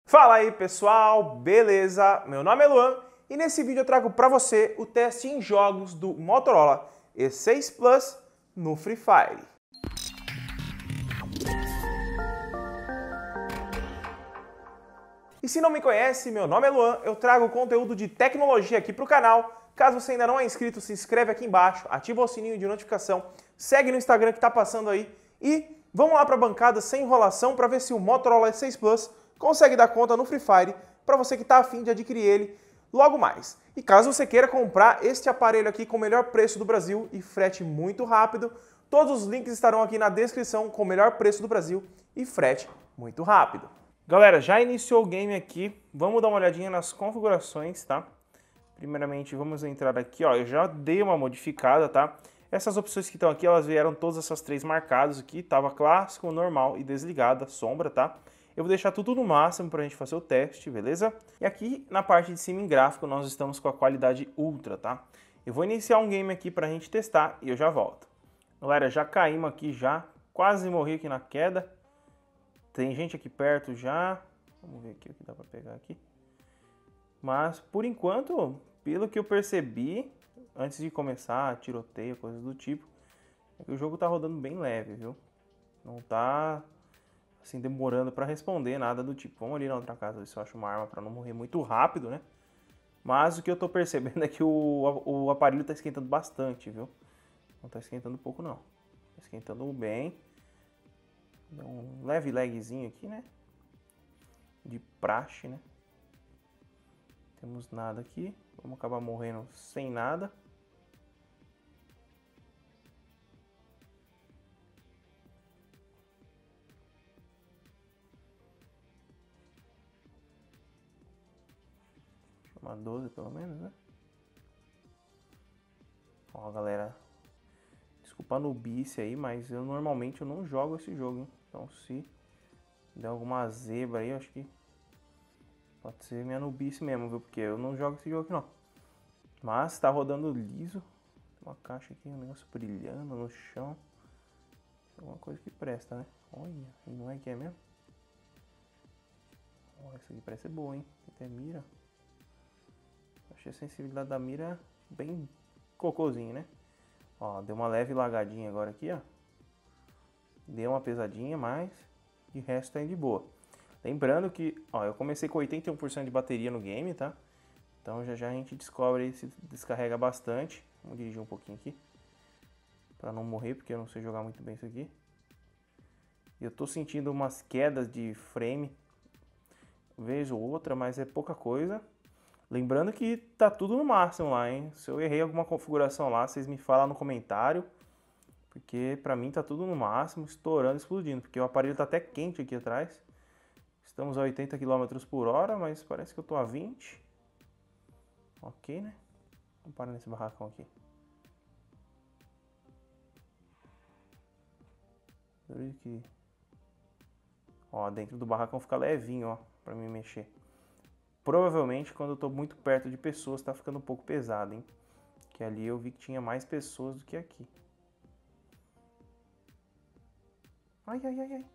Fala aí pessoal, beleza? Meu nome é Luan e nesse vídeo eu trago para você o teste em jogos do Motorola E6 Plus no Free Fire. E se não me conhece, meu nome é Luan, eu trago conteúdo de tecnologia aqui para o canal. Caso você ainda não é inscrito, se inscreve aqui embaixo, ativa o sininho de notificação, segue no Instagram que está passando aí e vamos lá para a bancada sem enrolação para ver se o Motorola E6 Plus consegue dar conta no Free Fire para você que está afim de adquirir ele logo mais. E caso você queira comprar este aparelho aqui com o melhor preço do Brasil e frete muito rápido, todos os links estarão aqui na descrição com o melhor preço do Brasil e frete muito rápido. Galera, já iniciou o game aqui, vamos dar uma olhadinha nas configurações, tá? Primeiramente vamos entrar aqui, ó, eu já dei uma modificada, tá? Essas opções que estão aqui, elas vieram todas essas três marcadas aqui, tava clássico, normal e desligada, sombra, tá? Eu vou deixar tudo no máximo pra gente fazer o teste, beleza? E aqui na parte de cima em gráfico nós estamos com a qualidade ultra, tá? Eu vou iniciar um game aqui pra gente testar e eu já volto. Galera, já caímos aqui já, quase morri aqui na queda. Tem gente aqui perto já, vamos ver aqui o que dá pra pegar aqui. Mas por enquanto, pelo que eu percebi, antes de começar tiroteio, coisas do tipo, é que o jogo tá rodando bem leve, viu? Não tá assim demorando pra responder nada do tipo. Vamos ali na outra casa ver se eu acho uma arma pra não morrer muito rápido, né? Mas o que eu tô percebendo é que o aparelho tá esquentando bastante, viu? Não tá esquentando pouco não. Tá esquentando bem. Deu um leve lagzinho aqui, né? De praxe, né? Temos nada aqui. Vamos acabar morrendo sem nada. Uma 12 pelo menos, né? Ó, galera. Desculpa a nubice aí, mas eu normalmente não jogo esse jogo, hein? Então se der alguma zebra aí, eu acho que pode ser minha nubice mesmo, viu? Porque eu não jogo esse jogo aqui não. Mas tá rodando liso. Tem uma caixa aqui, um negócio brilhando no chão. Alguma coisa que presta, né? Olha, não é que é mesmo? Olha, essa aqui parece ser boa, hein? Até mira. Achei a sensibilidade da mira bem cocôzinho, né? Ó, deu uma leve lagadinha agora aqui, ó. Deu uma pesadinha, mas de resto tá indo de boa. Lembrando que, ó, eu comecei com 81% de bateria no game, tá? Então já a gente descobre aí se descarrega bastante. Vamos dirigir um pouquinho aqui. Pra não morrer, porque eu não sei jogar muito bem isso aqui. Eu tô sentindo umas quedas de frame. Vez ou outra, mas é pouca coisa. Lembrando que tá tudo no máximo lá, hein? Se eu errei alguma configuração lá, vocês me falam no comentário. Porque pra mim tá tudo no máximo, estourando, explodindo. Porque o aparelho tá até quente aqui atrás. Estamos a 80 km por hora, mas parece que eu tô a 20. Ok, né? Vamos parar nesse barracão aqui. Ó, dentro do barracão fica levinho, ó, pra mim mexer. Provavelmente quando eu tô muito perto de pessoas tá ficando um pouco pesado, hein? Que ali eu vi que tinha mais pessoas do que aqui. Ai, ai, ai, ai.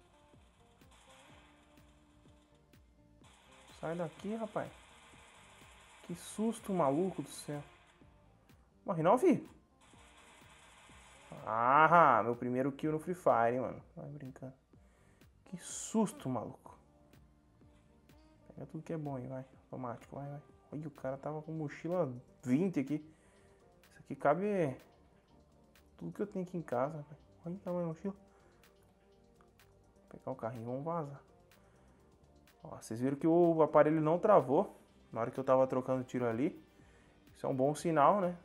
Sai daqui, rapaz. Que susto, maluco do céu. Morri não, vi? Ah, meu primeiro kill no Free Fire, hein, mano. Vai brincando. Que susto, maluco. Pega tudo que é bom aí, vai. Automático, vai, vai. Olha, o cara tava com mochila 20 aqui. Isso aqui cabe tudo que eu tenho aqui em casa, rapaz. Olha o tamanho da mochila. Vou pegar o carrinho e vamos vazar. Ó, vocês viram que o aparelho não travou na hora que eu tava trocando tiro ali. Isso é um bom sinal, né?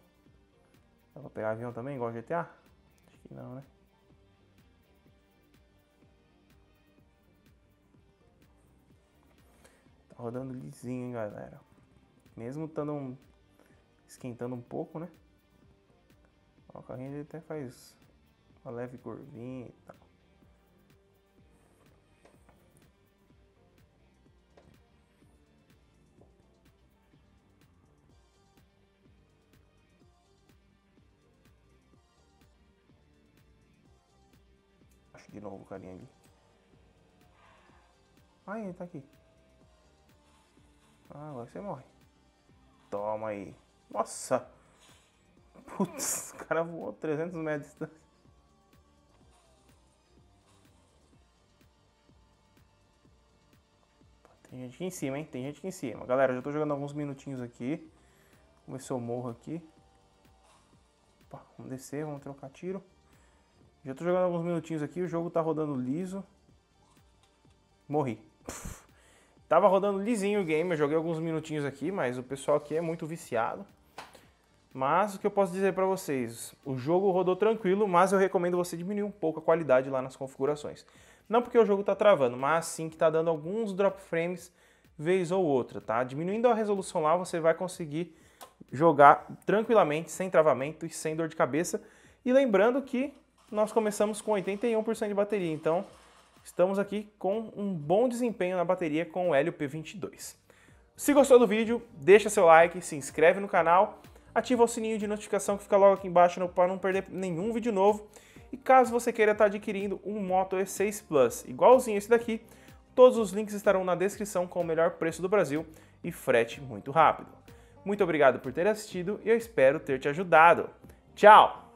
Dá pra pegar avião também, igual GTA? Acho que não, né? Tá rodando lisinho, hein, galera? Mesmo esquentando um pouco, né? Ó, o carrinho ele até faz uma leve curvinha e tal. Acho de novo o carinha ali. Ai, ele tá aqui. Ah, agora você morre. Toma aí. Nossa. Putz, o cara voou 300 metros de distância. Tem gente aqui em cima, hein? Tem gente aqui em cima. Galera, já tô jogando alguns minutinhos aqui. Vamos ver se eu morro aqui. Opa, vamos descer, vamos trocar tiro. Já tô jogando alguns minutinhos aqui, o jogo tá rodando liso. Morri. Tava rodando lisinho o game, eu joguei alguns minutinhos aqui, mas o pessoal aqui é muito viciado. Mas o que eu posso dizer pra vocês, o jogo rodou tranquilo, mas eu recomendo você diminuir um pouco a qualidade lá nas configurações. Não porque o jogo tá travando, mas sim que tá dando alguns drop frames vez ou outra, tá? Diminuindo a resolução lá, você vai conseguir jogar tranquilamente, sem travamento e sem dor de cabeça. E lembrando que nós começamos com 81% de bateria, então estamos aqui com um bom desempenho na bateria com o Helio P22. Se gostou do vídeo, deixa seu like, se inscreve no canal, ativa o sininho de notificação que fica logo aqui embaixo para não perder nenhum vídeo novo. E caso você queira estar adquirindo um Moto E6 Plus igualzinho esse daqui, todos os links estarão na descrição com o melhor preço do Brasil e frete muito rápido. Muito obrigado por ter assistido e eu espero ter te ajudado. Tchau!